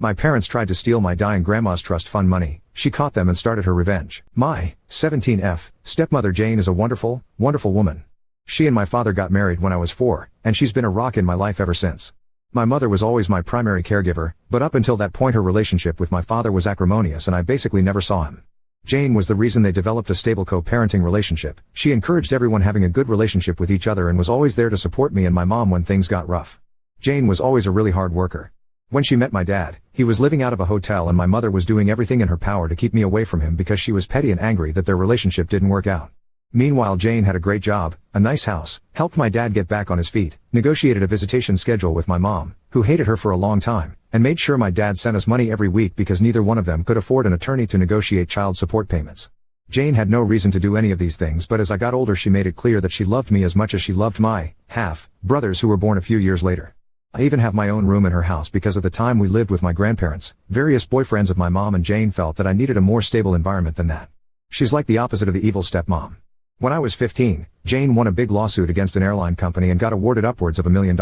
My parents tried to steal my dying grandma's trust fund money. She caught them and started her revenge. My 17F stepmother Jane is a wonderful, wonderful woman. She and my father got married when I was 4, and she's been a rock in my life ever since. My mother was always my primary caregiver, but up until that point her relationship with my father was acrimonious and I basically never saw him. Jane was the reason they developed a stable co-parenting relationship. She encouraged everyone having a good relationship with each other and was always there to support me and my mom when things got rough. Jane was always a really hard worker. When she met my dad, he was living out of a hotel and my mother was doing everything in her power to keep me away from him because she was petty and angry that their relationship didn't work out. Meanwhile Jane had a great job, a nice house, helped my dad get back on his feet, negotiated a visitation schedule with my mom, who hated her for a long time, and made sure my dad sent us money every week because neither one of them could afford an attorney to negotiate child support payments. Jane had no reason to do any of these things, but as I got older she made it clear that she loved me as much as she loved my half-brothers who were born a few years later. I even have my own room in her house because at the time we lived with my grandparents, various boyfriends of my mom, and Jane felt that I needed a more stable environment than that. She's like the opposite of the evil stepmom. When I was 15, Jane won a big lawsuit against an airline company and got awarded upwards of $1 million.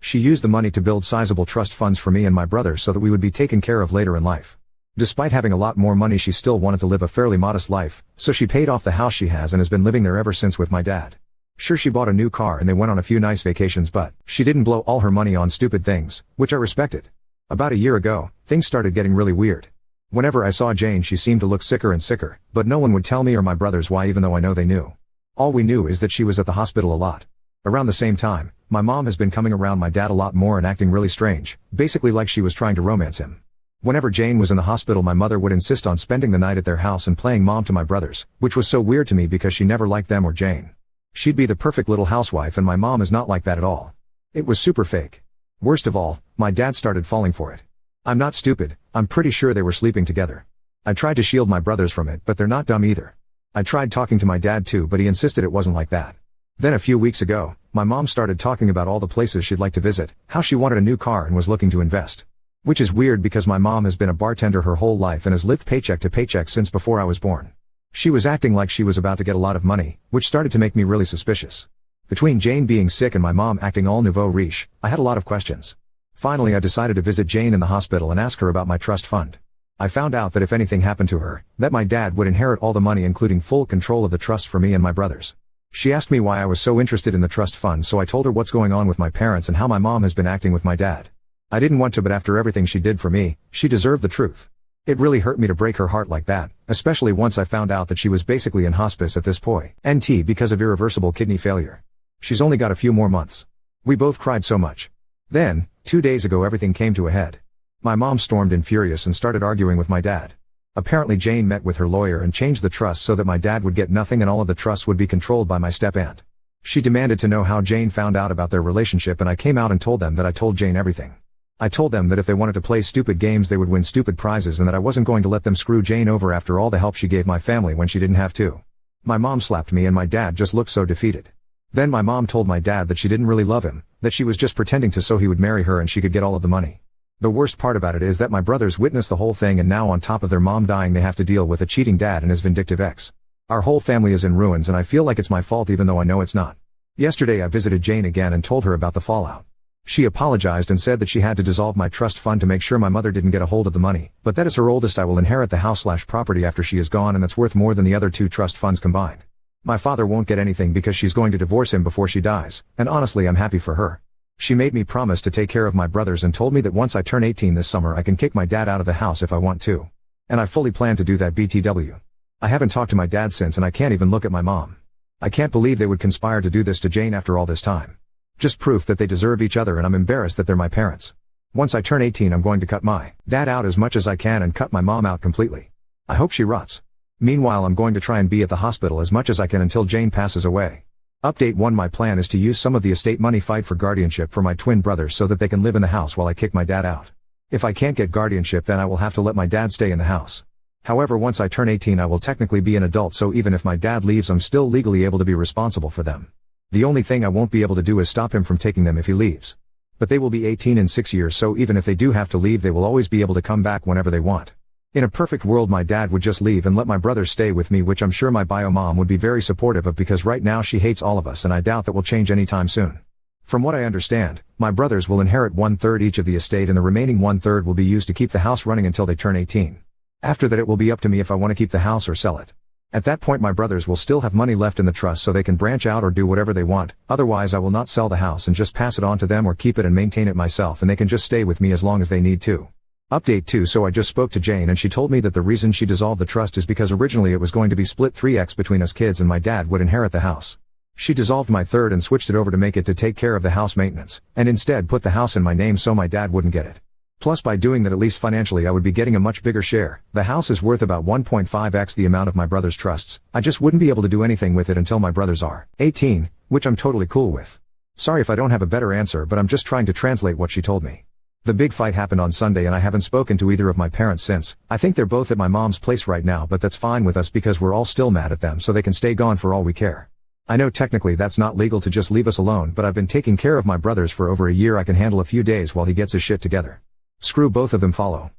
She used the money to build sizable trust funds for me and my brothers so that we would be taken care of later in life. Despite having a lot more money she still wanted to live a fairly modest life, so she paid off the house she has and has been living there ever since with my dad. Sure, she bought a new car and they went on a few nice vacations, but she didn't blow all her money on stupid things, which I respected. About a year ago, things started getting really weird. Whenever I saw Jane she seemed to look sicker and sicker, but no one would tell me or my brothers why, even though I know they knew. All we knew is that she was at the hospital a lot. Around the same time, my mom has been coming around my dad a lot more and acting really strange, basically like she was trying to romance him. Whenever Jane was in the hospital my mother would insist on spending the night at their house and playing mom to my brothers, which was so weird to me because she never liked them or Jane. She'd be the perfect little housewife and my mom is not like that at all. It was super fake. Worst of all, my dad started falling for it. I'm not stupid, I'm pretty sure they were sleeping together. I tried to shield my brothers from it, but they're not dumb either. I tried talking to my dad too, but he insisted it wasn't like that. Then a few weeks ago, my mom started talking about all the places she'd like to visit, how she wanted a new car and was looking to invest. Which is weird because my mom has been a bartender her whole life and has lived paycheck to paycheck since before I was born. She was acting like she was about to get a lot of money, which started to make me really suspicious. Between Jane being sick and my mom acting all nouveau riche, I had a lot of questions. Finally I decided to visit Jane in the hospital and ask her about my trust fund. I found out that if anything happened to her, that my dad would inherit all the money including full control of the trust for me and my brothers. She asked me why I was so interested in the trust fund, so I told her what's going on with my parents and how my mom has been acting with my dad. I didn't want to, but after everything she did for me, she deserved the truth. It really hurt me to break her heart like that, especially once I found out that she was basically in hospice at this point because of irreversible kidney failure. She's only got a few more months. We both cried so much. Then, 2 days ago everything came to a head. My mom stormed in furious and started arguing with my dad. Apparently Jane met with her lawyer and changed the trust so that my dad would get nothing and all of the trusts would be controlled by my step-aunt. She demanded to know how Jane found out about their relationship and I came out and told them that I told Jane everything. I told them that if they wanted to play stupid games they would win stupid prizes and that I wasn't going to let them screw Jane over after all the help she gave my family when she didn't have to. My mom slapped me and my dad just looked so defeated. Then my mom told my dad that she didn't really love him, that she was just pretending to so he would marry her and she could get all of the money. The worst part about it is that my brothers witnessed the whole thing and now on top of their mom dying they have to deal with a cheating dad and his vindictive ex. Our whole family is in ruins and I feel like it's my fault even though I know it's not. Yesterday I visited Jane again and told her about the fallout. She apologized and said that she had to dissolve my trust fund to make sure my mother didn't get a hold of the money, but that as her oldest I will inherit the house/property after she is gone and that's worth more than the other 2 trust funds combined. My father won't get anything because she's going to divorce him before she dies, and honestly I'm happy for her. She made me promise to take care of my brothers and told me that once I turn 18 this summer I can kick my dad out of the house if I want to. And I fully plan to do that BTW. I haven't talked to my dad since and I can't even look at my mom. I can't believe they would conspire to do this to Jane after all this time. Just proof that they deserve each other and I'm embarrassed that they're my parents. Once I turn 18 I'm going to cut my dad out as much as I can and cut my mom out completely. I hope she rots. Meanwhile I'm going to try and be at the hospital as much as I can until Jane passes away. Update 1: My plan is to use some of the estate money fight for guardianship for my twin brothers so that they can live in the house while I kick my dad out. If I can't get guardianship then I will have to let my dad stay in the house. However, once I turn 18 I will technically be an adult, so even if my dad leaves I'm still legally able to be responsible for them. The only thing I won't be able to do is stop him from taking them if he leaves. But they will be 18 in 6 years, so even if they do have to leave they will always be able to come back whenever they want. In a perfect world my dad would just leave and let my brothers stay with me, which I'm sure my bio mom would be very supportive of because right now she hates all of us and I doubt that will change anytime soon. From what I understand, my brothers will inherit 1/3 each of the estate and the remaining 1/3 will be used to keep the house running until they turn 18. After that it will be up to me if I want to keep the house or sell it. At that point my brothers will still have money left in the trust so they can branch out or do whatever they want, otherwise I will not sell the house and just pass it on to them or keep it and maintain it myself and they can just stay with me as long as they need to. Update 2. So I just spoke to Jane and she told me that the reason she dissolved the trust is because originally it was going to be split 3x between us kids and my dad would inherit the house. She dissolved my third and switched it over to make it to take care of the house maintenance, and instead put the house in my name so my dad wouldn't get it. Plus by doing that at least financially I would be getting a much bigger share. The house is worth about 1.5x the amount of my brother's trusts. I just wouldn't be able to do anything with it until my brothers are 18, which I'm totally cool with. Sorry if I don't have a better answer but I'm just trying to translate what she told me. The big fight happened on Sunday and I haven't spoken to either of my parents since. I think they're both at my mom's place right now but that's fine with us because we're all still mad at them so they can stay gone for all we care. I know technically that's not legal to just leave us alone but I've been taking care of my brothers for over a year. I can handle a few days while he gets his shit together. Screw both of them. Follow.